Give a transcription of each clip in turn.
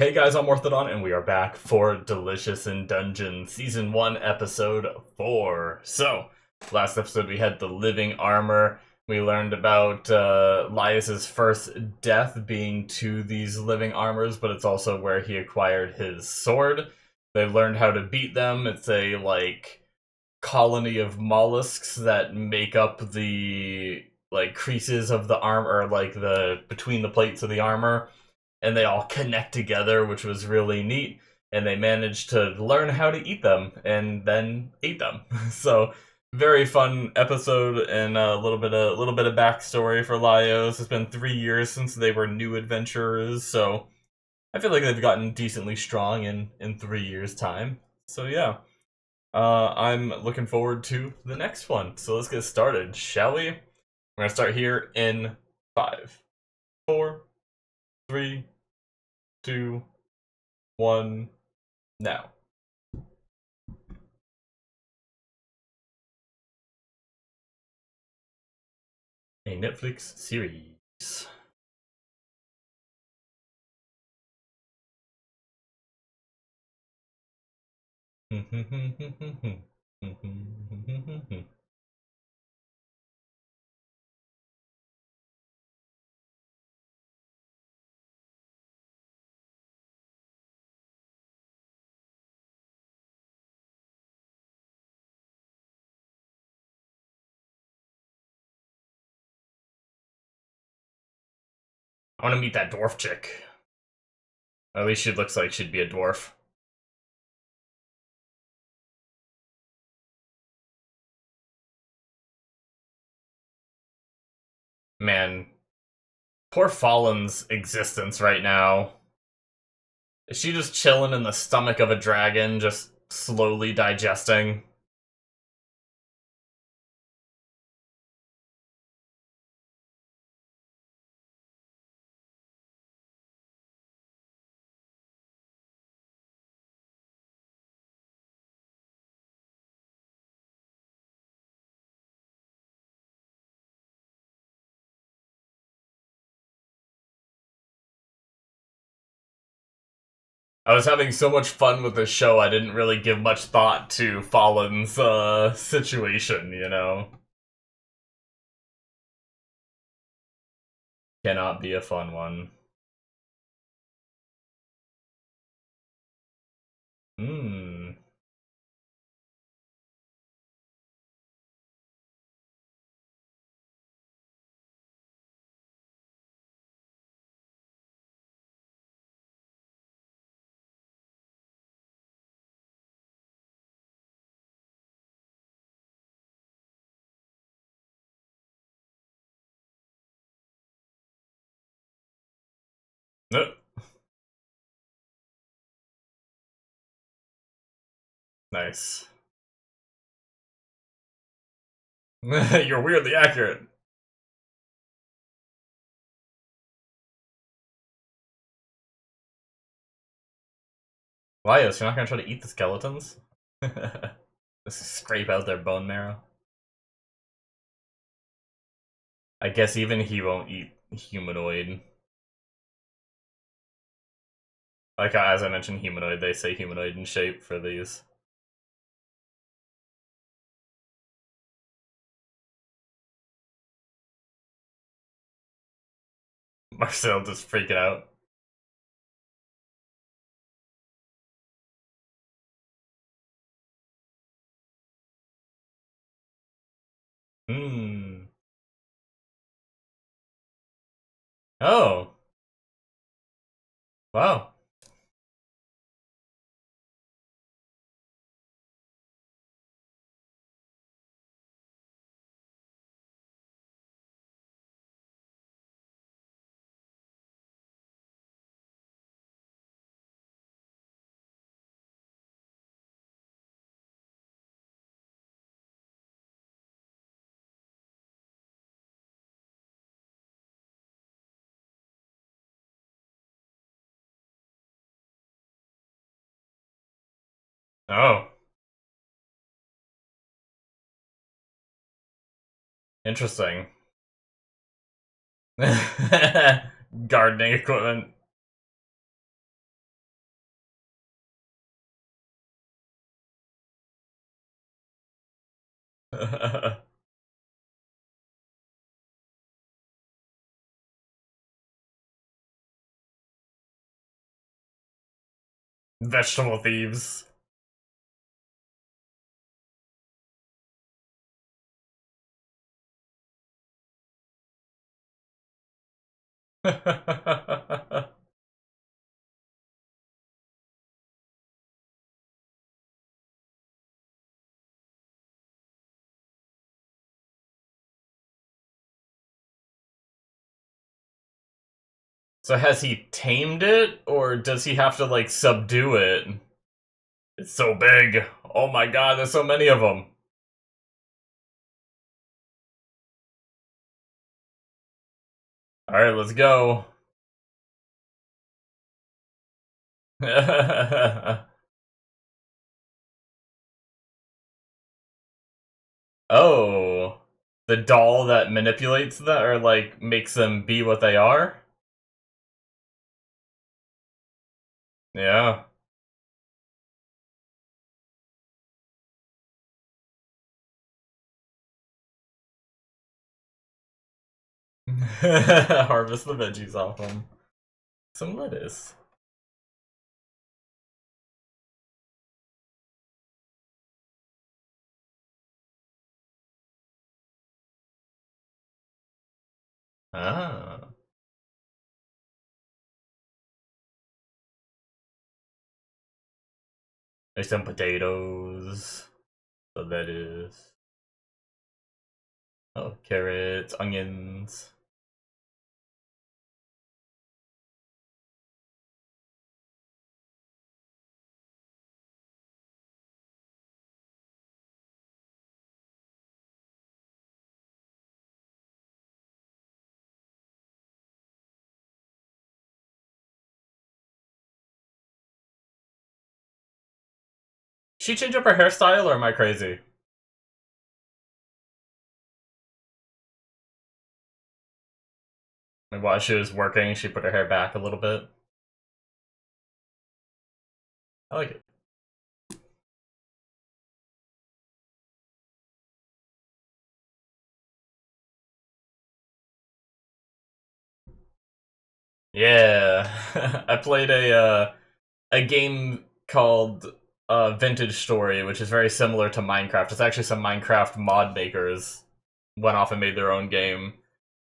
Hey guys, I'm Morthadon, and we are back for Delicious in Dungeon Season 1, Episode 4. So, last episode we had the living armor. We learned about Lias's first death being to these living armors, but it's also where he acquired his sword. They learned how to beat them. It's a, colony of mollusks that make up the, creases of the armor, or, the between the plates of the armor, and they all connect together, which was really neat. And they managed to learn how to eat them, and then ate them. So very fun episode, and a little bit of backstory for Laios. It's been 3 years since they were new adventurers, so I feel like they've gotten decently strong in 3 years' time. So yeah, I'm looking forward to the next one. So let's get started, shall we? We're gonna start here in 5, 4, 3, 2, 1, now. A Netflix series. I want to meet that dwarf chick. At least she looks like she'd be a dwarf. Man, poor Fallen's existence right now. Is she just chilling in the stomach of a dragon, just slowly digesting? I was having so much fun with this show, I didn't really give much thought to Fallen's situation, you know? Cannot be a fun one. Hmm. Nice. You're weirdly accurate. Laios, you're not gonna try to eat the skeletons? Just scrape out their bone marrow? I guess even he won't eat humanoid. Like, as I mentioned humanoid, they say humanoid in shape for these. Marcel just freaking out. Hmm. Oh. Wow. Oh. Interesting. Gardening equipment. Vegetable thieves. So has he tamed it, or does he have to, like, subdue it? It's so big. Oh my god, there's so many of them. Alright, let's go. Oh. The doll that manipulates them, or, like, makes them be what they are? Yeah. Harvest the veggies off them. Some lettuce. Ah. There's some potatoes. The lettuce. Oh, carrots, onions. She change up her hairstyle, or am I crazy? Like, while she was working, she put her hair back a little bit. I like it. Yeah. I played a game called Vintage Story, which is very similar to Minecraft. It's actually some Minecraft mod makers went off and made their own game,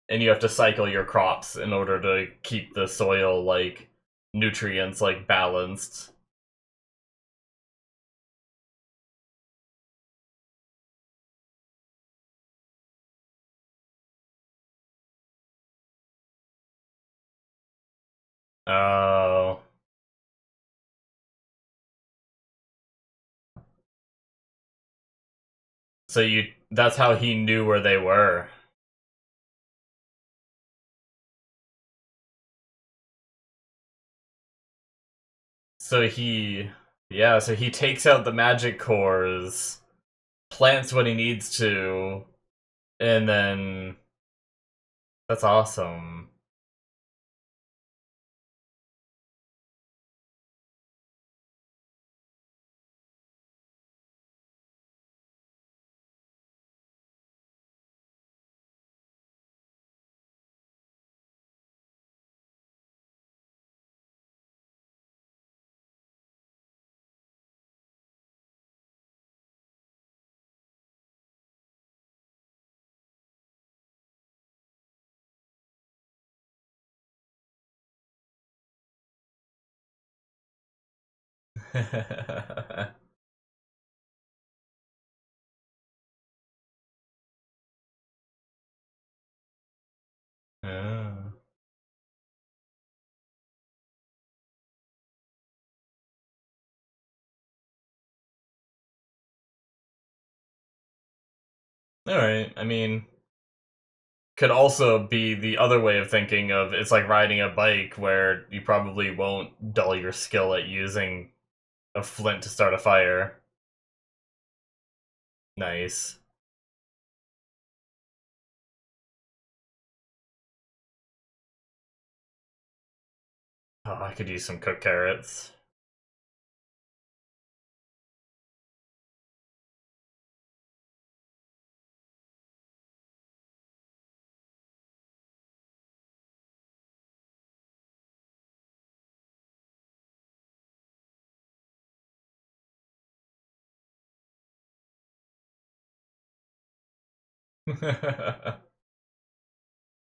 and you have to cycle your crops in order to keep the soil, like, nutrients, like, balanced. Oh. So that's how he knew where they were. So yeah, so he takes out the magic cores, plants what he needs to, and then that's awesome. Yeah. All right. I mean, could also be the other way of thinking of it's like riding a bike where you probably won't dull your skill at using a flint to start a fire. Nice. Oh, I could use some cooked carrots.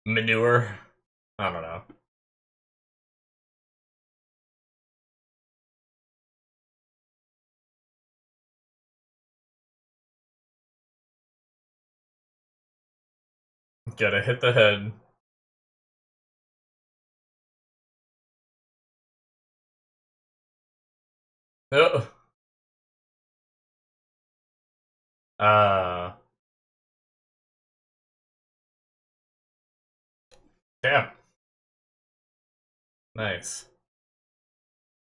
Manure. I don't know. Gotta hit the head. Oh. Uh, damn. Nice.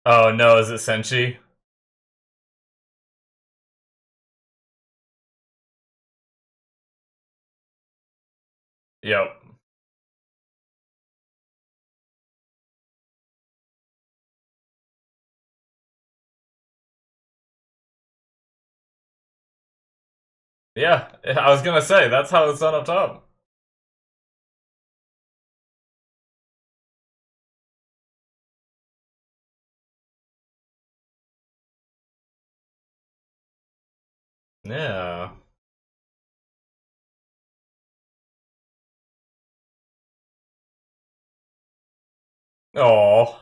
Oh no, is it Senshi? Yep. Yeah, I was gonna say, that's how it's done up top. Yeah. Oh.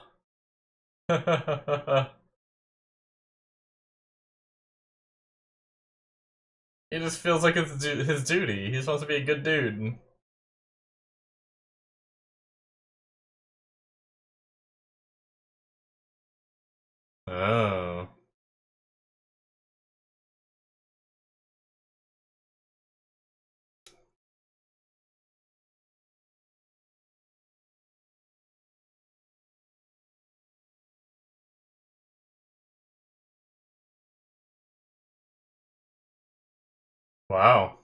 He just feels like it's his duty. He's supposed to be a good dude. Oh. Wow.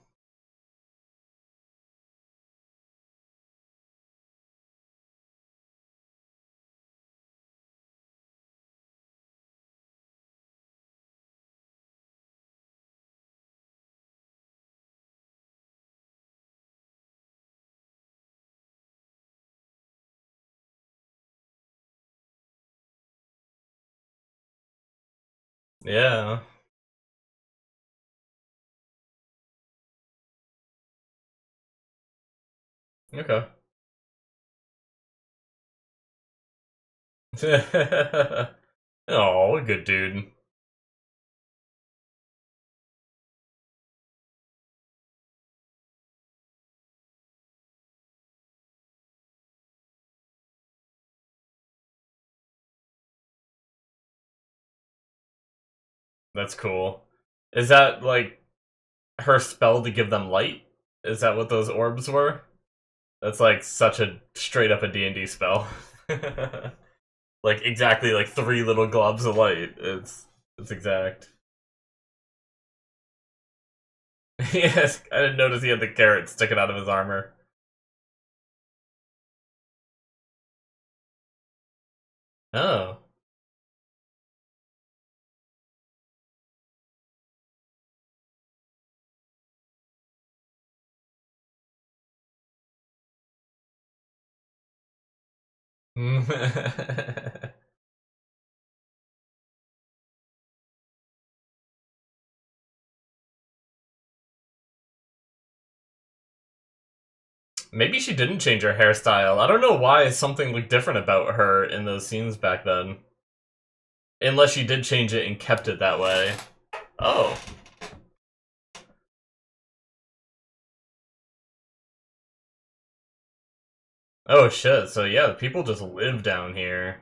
Yeah. Okay. Oh, good dude. That's cool. Is that like her spell to give them light? Is that what those orbs were? That's like such a straight up a D&D spell. Like exactly like three little globs of light. It's exact. Yes, I didn't notice he had the carrot sticking out of his armor. Oh. Maybe she didn't change her hairstyle. I don't know why something looked different about her in those scenes back then. Unless she did change it and kept it that way. Oh. Oh shit, so yeah, people just live down here.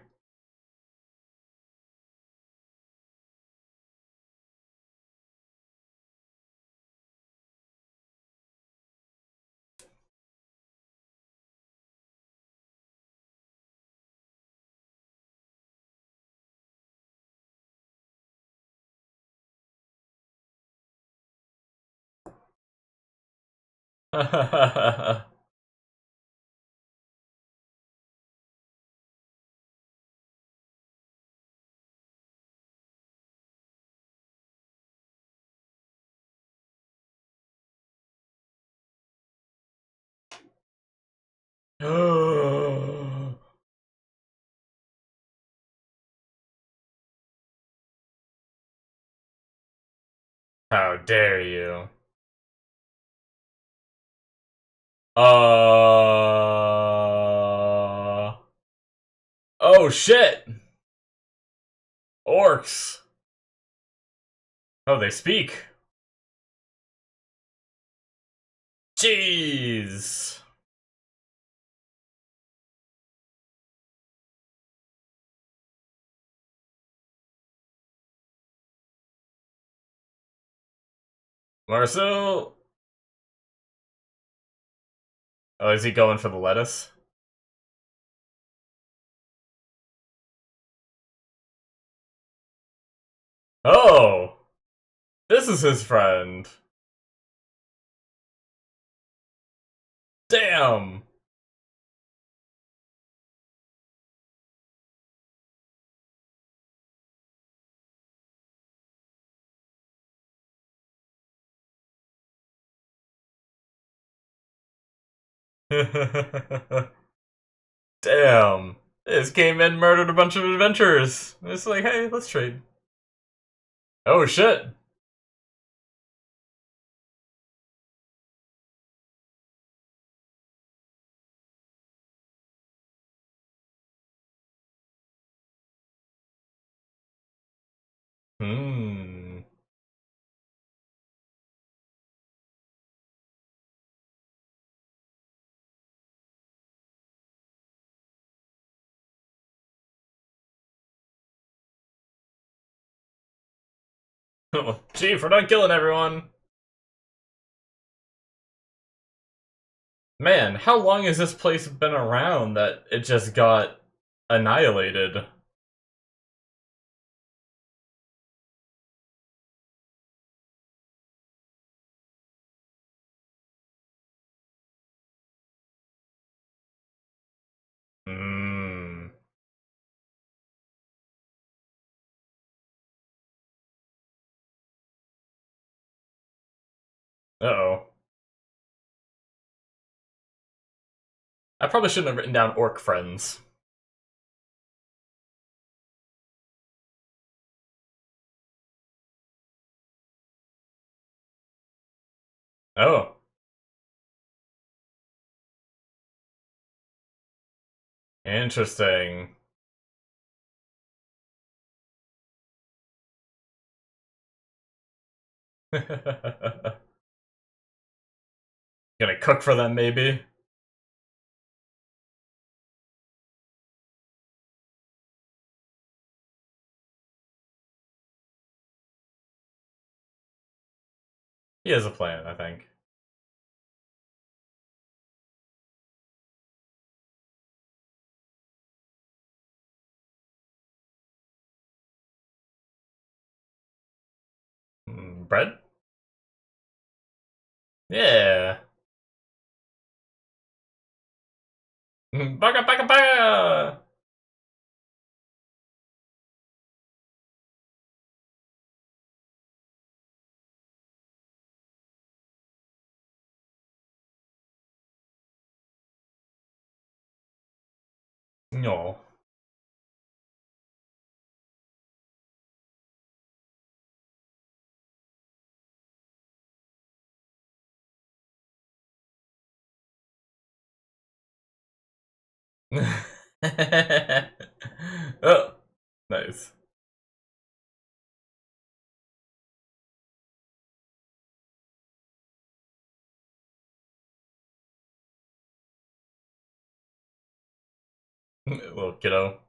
How dare you? Oh shit! Orcs! Oh, they speak. Jeez! Marcel! Oh, is he going for the lettuce? Oh! This is his friend. Damn! Damn. This came in, murdered a bunch of adventurers. It's like, hey, let's trade. Oh shit. Hmm. Chief, we're not killing everyone. Man, how long has this place been around that it just got annihilated? Hmm. Uh-oh. I probably shouldn't have written down orc friends. Oh. Interesting. Gonna cook for them, maybe? He has a plan, I think. Bread? Yeah. Baga baga baga! No. Oh, nice. Little kiddo.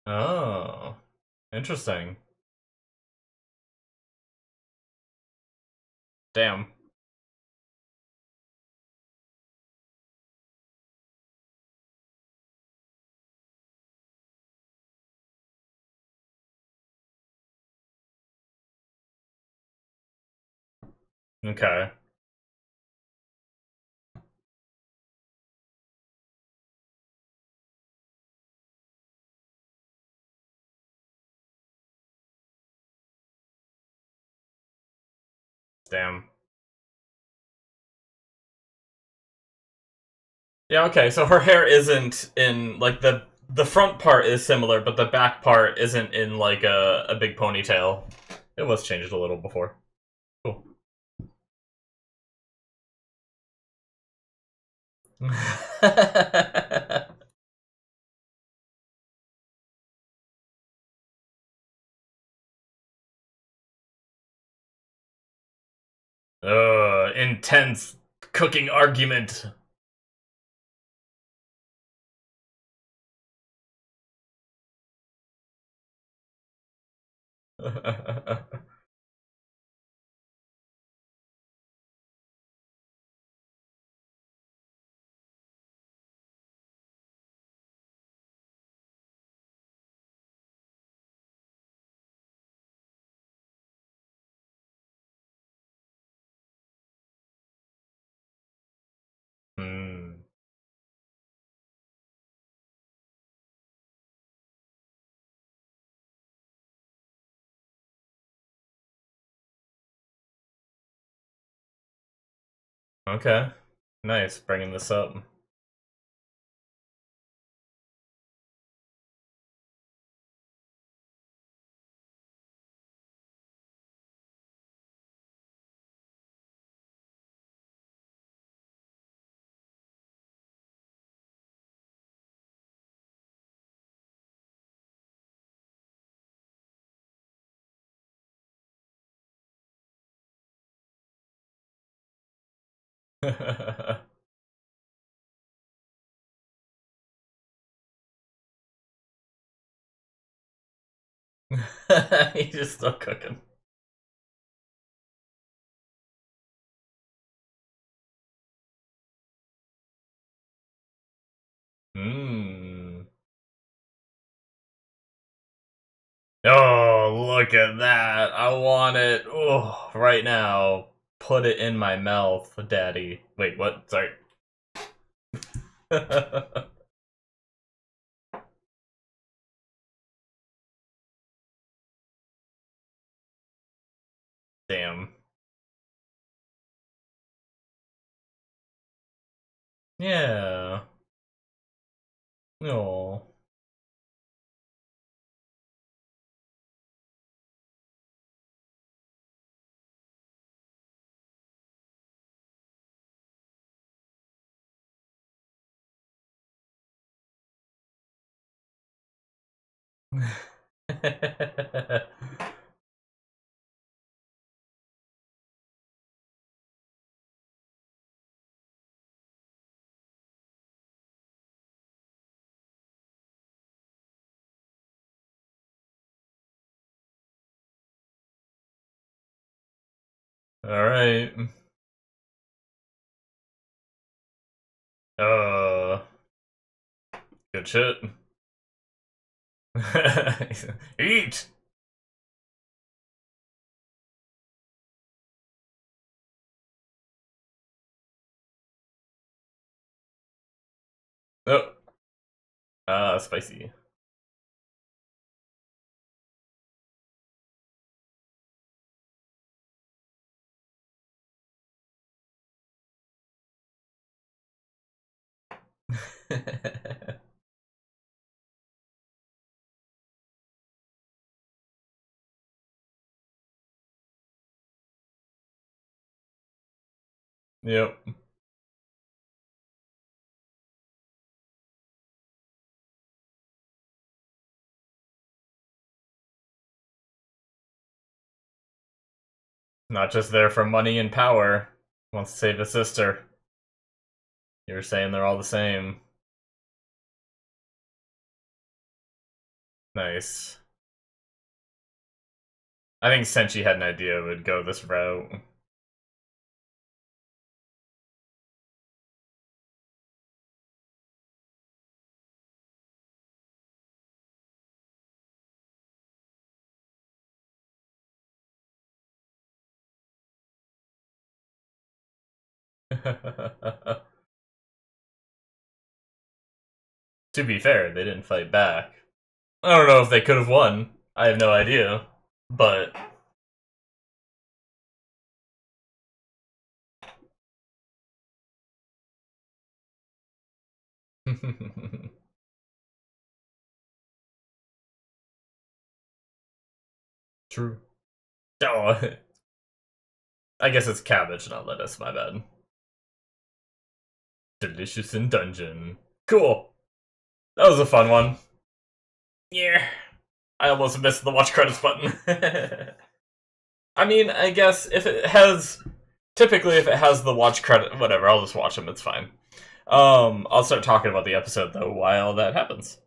Oh, interesting. Damn. Okay. Damn. Yeah, okay, so her hair isn't in, like, the front part is similar, but the back part isn't in, like, a big ponytail. it was changed a little before. Cool. Intense cooking argument. Hmm. Okay. Nice, bringing this up. He's just still cooking. Mmm. Oh, look at that. I want it. Oh, right now. Put it in my mouth, daddy. Wait, what? Sorry. Damn. Yeah. No. Alright. Uh, good shit. Eat! Oh. Spicy. Yep. Not just there for money and power. Wants to save his sister. You were saying they're all the same. Nice. I think Senshi had an idea it would go this route. To be fair, they didn't fight back. I don't know if they could have won. I have no idea. But true. Oh, I guess it's cabbage, not lettuce, my bad. Delicious in dungeon. Cool. That was a fun one. Yeah. I almost missed the watch credits button. I mean, I guess if it has... Typically, if it has the watch credit... Whatever, I'll just watch them, it's fine. I'll start talking about the episode, though, while that happens.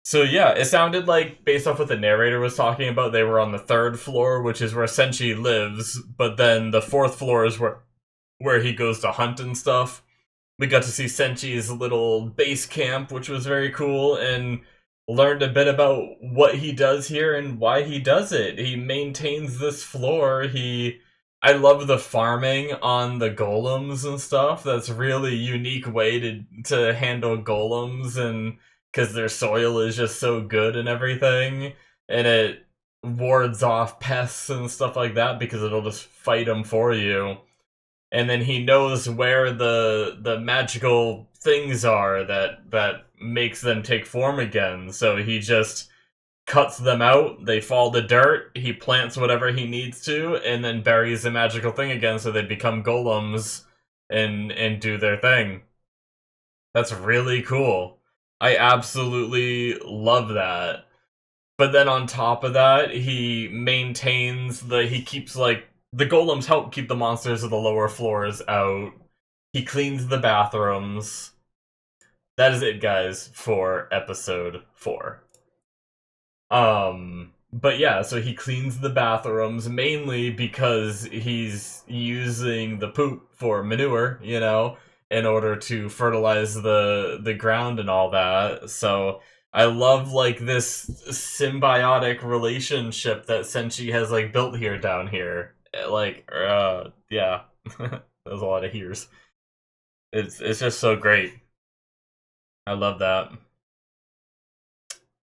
So yeah, it sounded like, based off what the narrator was talking about, they were on the 3rd floor, which is where Senshi lives, but then the 4th floor is where he goes to hunt and stuff. We got to see Senshi's little base camp, which was very cool, and learned a bit about what he does here and why he does it. He maintains this floor. I love the farming on the golems and stuff. That's a really unique way to handle golems, and because their soil is just so good and everything, and it wards off pests and stuff like that because it'll just fight them for you. And then he knows where the magical things are that makes them take form again. So he just cuts them out, they fall to dirt, he plants whatever he needs to, and then buries the magical thing again so they become golems and do their thing. That's really cool. I absolutely love that. But then on top of that, he keeps like the golems help keep the monsters of the lower floors out. He cleans the bathrooms. That is it, guys, for episode 4. But yeah, so he cleans the bathrooms mainly because he's using the poop for manure, in order to fertilize the ground and all that. So I love like this symbiotic relationship that Senshi has like built here down here. Yeah. There's a lot of hears. It's just so great. I love that.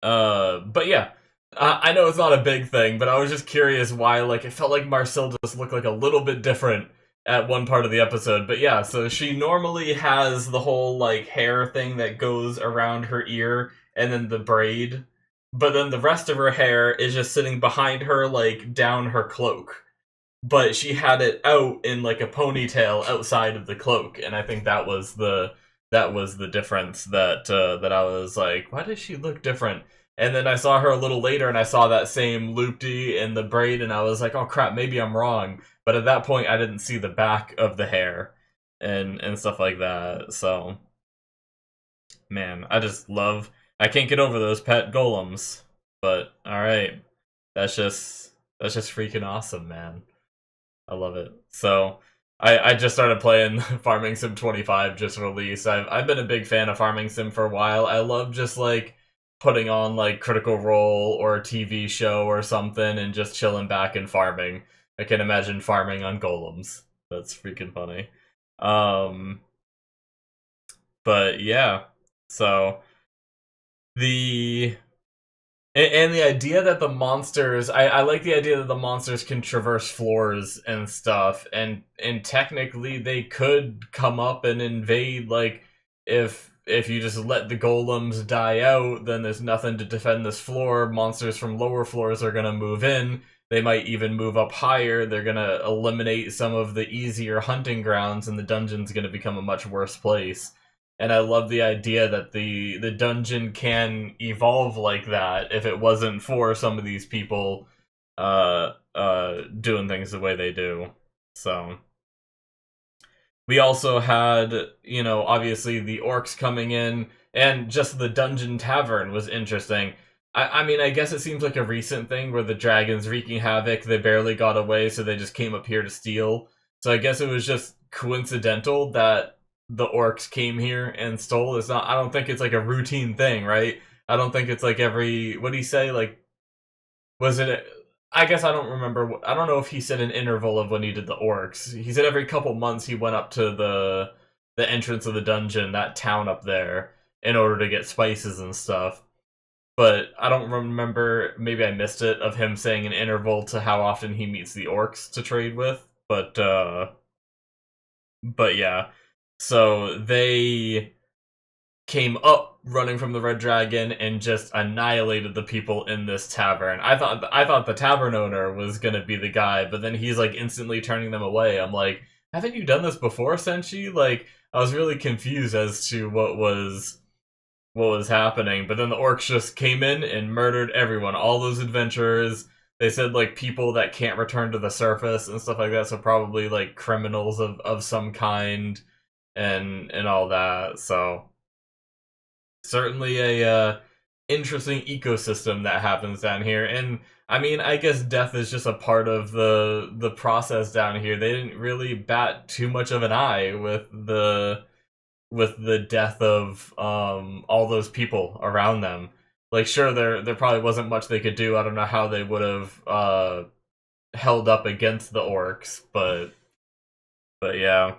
But yeah, I know it's not a big thing, but I was just curious why, like, it felt like Marcel just looked like a little bit different at one part of the episode. But yeah, so she normally has the whole, like, hair thing that goes around her ear, and then the braid. But then the rest of her hair is just sitting behind her, like, down her cloak. But she had it out in, like, a ponytail outside of the cloak, and I think that was the difference that I was like, why does she look different? And then I saw her a little later, and I saw that same loopty in the braid, and I was like, oh crap, maybe I'm wrong. But at that point, I didn't see the back of the hair and stuff like that. So, man, I can't get over those pet golems. But all right, that's just freaking awesome, man. I love it. So I just started playing Farming Sim 25 just released. I've been a big fan of Farming Sim for a while. I love just like putting on like Critical Role or a TV show or something and just chilling back and farming. I can imagine farming on golems. That's freaking funny. Um but yeah. So the and the idea that the monsters, I like the idea that the monsters can traverse floors and stuff, and technically they could come up and invade, like, if you just let the golems die out, then there's nothing to defend this floor, monsters from lower floors are gonna move in, they might even move up higher, they're gonna eliminate some of the easier hunting grounds, and the dungeon's gonna become a much worse place. And I love the idea that the dungeon can evolve like that if it wasn't for some of these people doing things the way they do. So we also had, obviously the orcs coming in, and just the dungeon tavern was interesting. I mean, I guess it seems like a recent thing where the dragons wreaking havoc, they barely got away, so they just came up here to steal. So I guess it was just coincidental that the orcs came here and stole. I don't think it's like a routine thing, right? I don't think it's like what do you say? Like, was it, I guess I don't remember, I don't know if he said an interval of when he did the orcs. He said every couple months he went up to the entrance of the dungeon, that town up there, in order to get spices and stuff. But I don't remember, maybe I missed it, of him saying an interval to how often he meets the orcs to trade with. But yeah. So came up running from the Red Dragon and just annihilated the people in this tavern. I thought the tavern owner was gonna be the guy, but then he's like instantly turning them away. I'm like, haven't you done this before, Senshi? Like, I was really confused as to what was happening. But then the orcs just came in and murdered everyone, all those adventurers. They said like people that can't return to the surface and stuff like that, so probably like criminals of some kind and all that. So certainly a interesting ecosystem that happens down here. And I mean, I guess death is just a part of the process down here. They didn't really bat too much of an eye with the death of all those people around them. Like, sure, there probably wasn't much they could do. I don't know how they would have held up against the orcs, but yeah.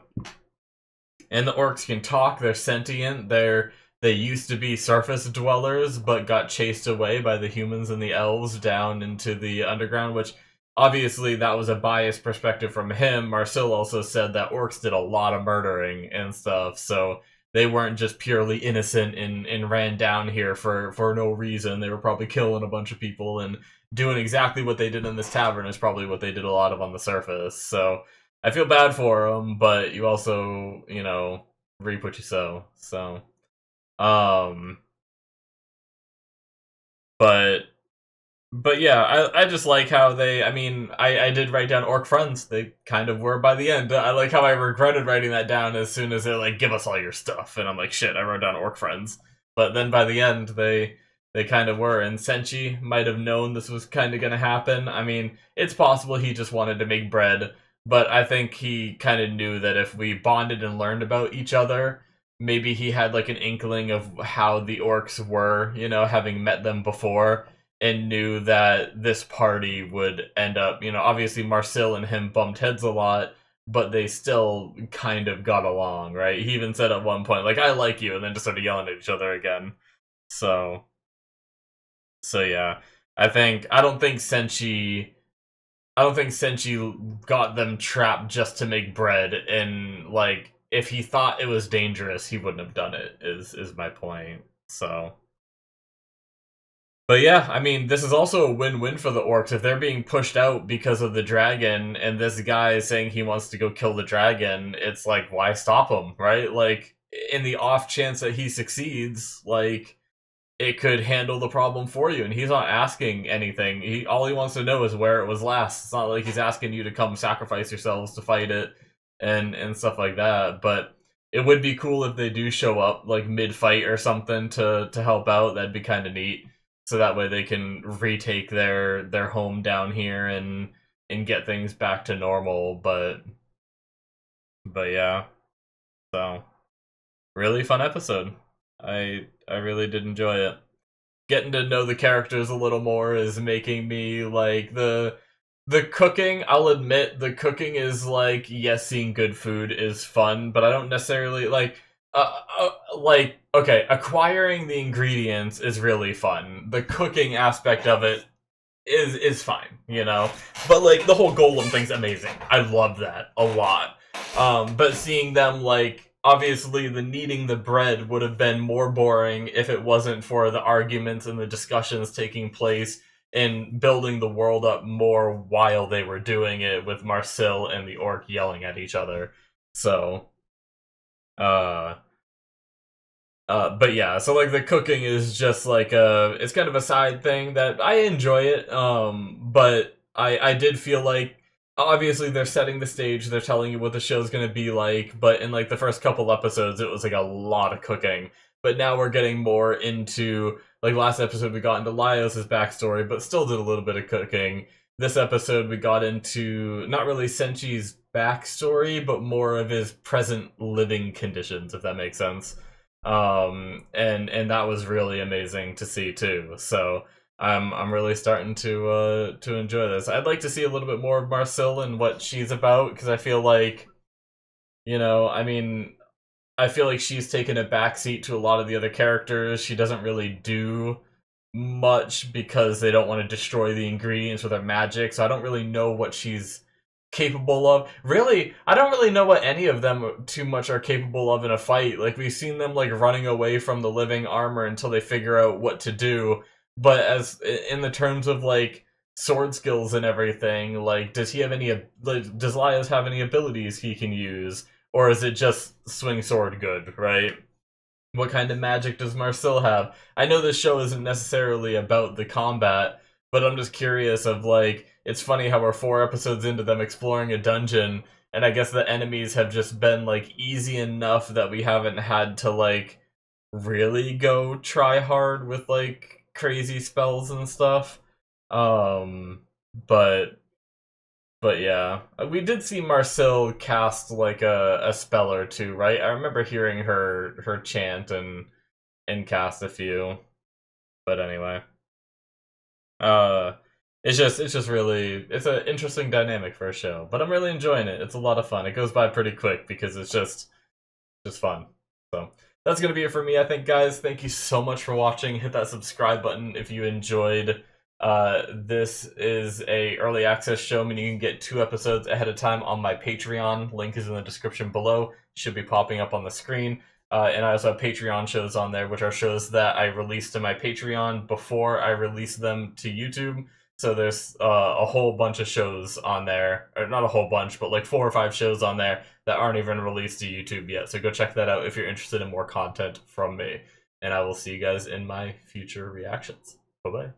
And the orcs can talk. They're sentient. They used to be surface dwellers, but got chased away by the humans and the elves down into the underground, which obviously that was a biased perspective from him. Marcel also said that orcs did a lot of murdering and stuff, so they weren't just purely innocent and ran down here for no reason. They were probably killing a bunch of people, and doing exactly what they did in this tavern is probably what they did a lot of on the surface. So I feel bad for them, but you also, reap what you sow. So, um, but yeah, I just like how they, I mean, I did write down orc friends. They kind of were by the end. I like how I regretted writing that down as soon as they're like, give us all your stuff. And I'm like, shit, I wrote down orc friends. But then by the end, they kind of were. And Senshi might have known this was kind of going to happen. I mean, it's possible he just wanted to make bread. But I think he kind of knew that if we bonded and learned about each other, maybe he had like an inkling of how the orcs were, having met them before, and knew that this party would end up, obviously Marcel and him bumped heads a lot, but they still kind of got along, right? He even said at one point, like, I like you, and then just started yelling at each other again. So yeah. I don't think Senshi got them trapped just to make bread, and like, if he thought it was dangerous, he wouldn't have done it, is my point. So, but yeah, I mean, this is also a win-win for the orcs. If they're being pushed out because of the dragon, and this guy is saying he wants to go kill the dragon, it's like, why stop him, right? Like, in the off chance that he succeeds, like, it could handle the problem for you, and he's not asking anything. All he wants to know is where it was last. It's not like he's asking you to come sacrifice yourselves to fight it and stuff like that. But it would be cool if they do show up like mid-fight or something to help out. That'd be kind of neat. So that way they can retake their home down here and get things back to normal. But yeah, so really fun episode. I really did enjoy it. Getting to know the characters a little more is making me like the cooking. I'll admit the cooking is like, yes, seeing good food is fun, but I don't necessarily like okay, acquiring the ingredients is really fun. The cooking aspect of it is fine, But like the whole golem thing's amazing. I love that a lot. But seeing them like, obviously the kneading the bread would have been more boring if it wasn't for the arguments and the discussions taking place and building the world up more while they were doing it, with Marcel and the orc yelling at each other. So, but yeah, so like the cooking is just like it's kind of a side thing that I enjoy it. But I did feel like, obviously they're setting the stage, they're telling you what the show's gonna be like, but in like the first couple episodes it was like a lot of cooking. But now we're getting more into, like last episode we got into Laios' backstory, but still did a little bit of cooking. This episode we got into not really Senshi's backstory, but more of his present living conditions, if that makes sense. And that was really amazing to see too. So I'm really starting to enjoy this. I'd like to see a little bit more of Marcel and what she's about, because I feel like, I mean, I feel like she's taken a backseat to a lot of the other characters. She doesn't really do much because they don't want to destroy the ingredients with her magic, so I don't really know what she's capable of. Really, I don't really know what any of them too much are capable of in a fight. Like, we've seen them like running away from the living armor until they figure out what to do. But as in the terms of like sword skills and everything, like, does he have any? Like, does Laios have any abilities he can use, or is it just swing sword good? Right? What kind of magic does Marcel have? I know this show isn't necessarily about the combat, but I'm just curious of like, it's funny how we're 4 episodes into them exploring a dungeon, and I guess the enemies have just been like easy enough that we haven't had to like really go try hard with like crazy spells and stuff. Um, but yeah, we did see Marcel cast like a spell or two, right? I remember hearing her chant and cast a few. But anyway, uh, it's just really it's an interesting dynamic for a show. But I'm really enjoying it. It's a lot of fun. It goes by pretty quick because it's just fun. So that's gonna be it for me, I think, guys. Thank you so much for watching. Hit that subscribe button if you enjoyed. This is a early access show, meaning you can get 2 episodes ahead of time on my Patreon. Link is in the description below. Should be popping up on the screen. And I also have Patreon shows on there, which are shows that I release to my Patreon before I release them to YouTube. So there's a whole bunch of shows on there, or not a whole bunch, but like 4 or 5 shows on there that aren't even released to YouTube yet. So go check that out if you're interested in more content from me. And I will see you guys in my future reactions. Bye-bye.